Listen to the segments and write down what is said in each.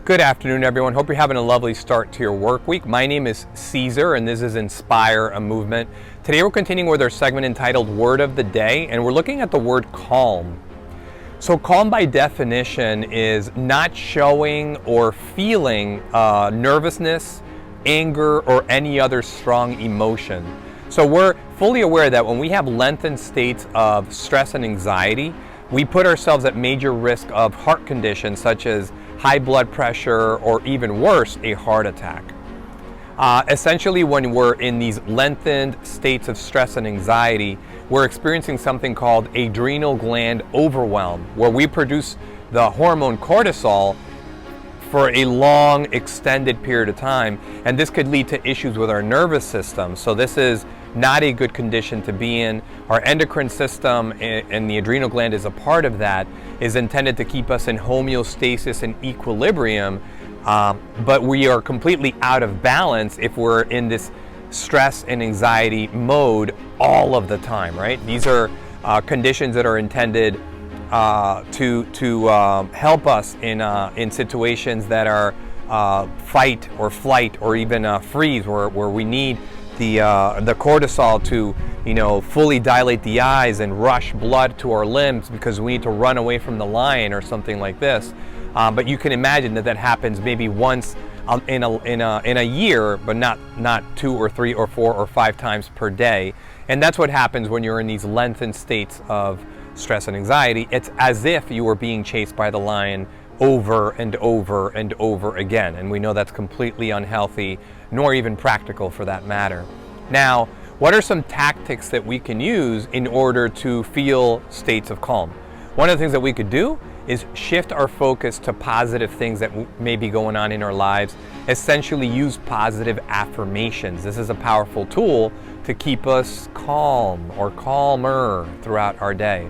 Good afternoon, everyone. Hope you're having a lovely start to your work week. My name is Caesar, and this is Inspire a Movement. Today we're continuing with our segment entitled Word of the Day, and we're looking at the word calm. So calm by definition is not showing or feeling nervousness, anger, or any other strong emotion. So we're fully aware that when we have lengthened states of stress and anxiety, we put ourselves at major risk of heart conditions such as high blood pressure, or even worse, a heart attack. Essentially, when we're in these lengthened states of stress and anxiety, we're experiencing something called adrenal gland overwhelm, where we produce the hormone cortisol for a long, extended period of time, and this could lead to issues with our nervous system. So this is not a good condition to be in. Our endocrine system, and the adrenal gland is a part of that, is intended to keep us in homeostasis and equilibrium, but we are completely out of balance if we're in this stress and anxiety mode all of the time, right? These are conditions that are intended to help us in situations that are fight or flight or even freeze, where we need the cortisol to fully dilate the eyes and rush blood to our limbs because we need to run away from the lion or something like this. But you can imagine that happens maybe once in a year, but not 2 or 3 or 4 or 5 times per day. And that's what happens when you're in these lengthened states of stress and anxiety. It's as if you were being chased by the lion over and over and over again. And we know that's completely unhealthy, nor even practical for that matter. Now, what are some tactics that we can use in order to feel states of calm? One of the things that we could do is shift our focus to positive things that may be going on in our lives. Essentially use positive affirmations. This is a powerful tool to keep us calm or calmer throughout our day.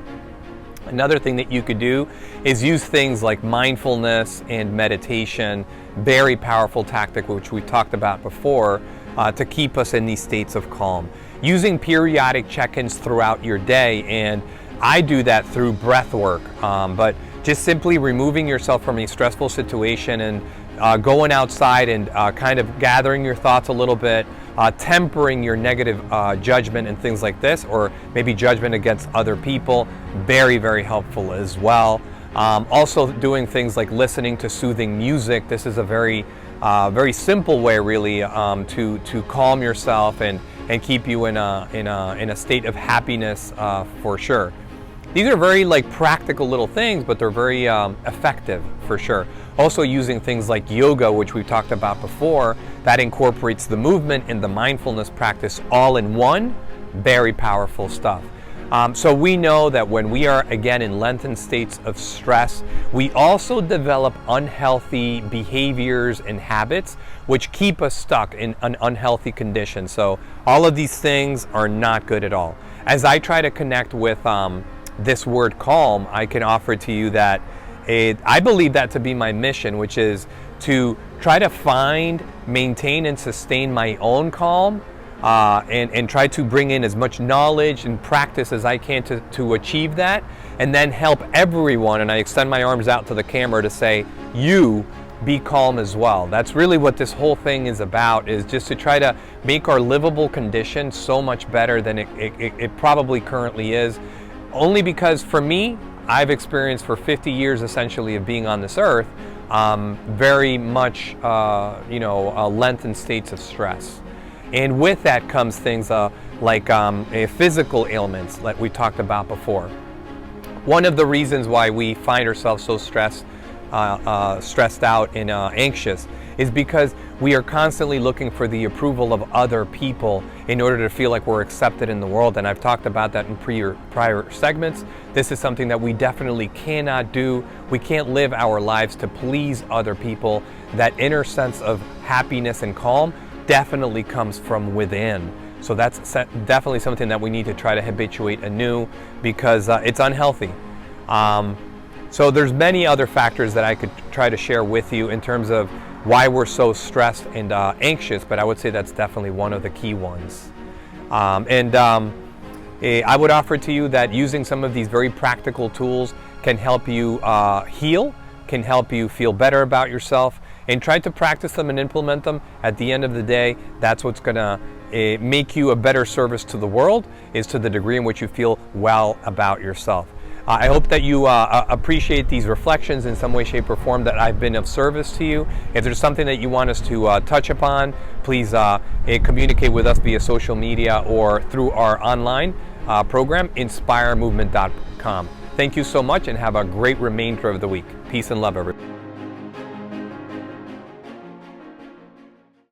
Another thing that you could do is use things like mindfulness and meditation, very powerful tactic which we talked about before, to keep us in these states of calm. Using periodic check-ins throughout your day, and I do that through breath work, but just simply removing yourself from a stressful situation and going outside and kind of gathering your thoughts a little bit, tempering your negative judgment and things like this, or maybe judgment against other people, very, very helpful as well. Also doing things like listening to soothing music. This is a very simple way really to calm yourself and keep you in a state of happiness for sure. These are very practical little things, but they're very effective for sure. Also using things like yoga, which we've talked about before, that incorporates the movement and the mindfulness practice all in one. Very powerful stuff. So we know that when we are, again, in lengthened states of stress, we also develop unhealthy behaviors and habits which keep us stuck in an unhealthy condition. So all of these things are not good at all. As I try to connect with this word calm, I can offer to you that I believe that to be my mission, which is to try to find, maintain, and sustain my own calm, and try to bring in as much knowledge and practice as I can to achieve that, and then help everyone. And I extend my arms out to the camera to say, you be calm as well. That's really what this whole thing is about, is just to try to make our livable condition so much better than it probably currently is. Only because for me, I've experienced for 50 years essentially of being on this earth, very much lengthened states of stress. And with that comes things like physical ailments that we talked about before. One of the reasons why we find ourselves so stressed out and anxious is because we are constantly looking for the approval of other people in order to feel like we're accepted in the world. And I've talked about that in prior segments. This is something that we definitely cannot do. We can't live our lives to please other people. That inner sense of happiness and calm definitely comes from within. So that's definitely something that we need to try to habituate anew, because it's unhealthy. So there's many other factors that I could try to share with you in terms of why we're so stressed and anxious, but I would say that's definitely one of the key ones. I would offer to you that using some of these very practical tools can help you heal can help you feel better about yourself, and try to practice them and implement them. At the end of the day, that's what's going to make you a better service to the world, is to the degree in which you feel well about yourself. I hope that you appreciate these reflections in some way, shape, or form, that I've been of service to you. If there's something that you want us to touch upon, please communicate with us via social media or through our online program, inspiremovement.com. Thank you so much, and have a great remainder of the week. Peace and love, everybody.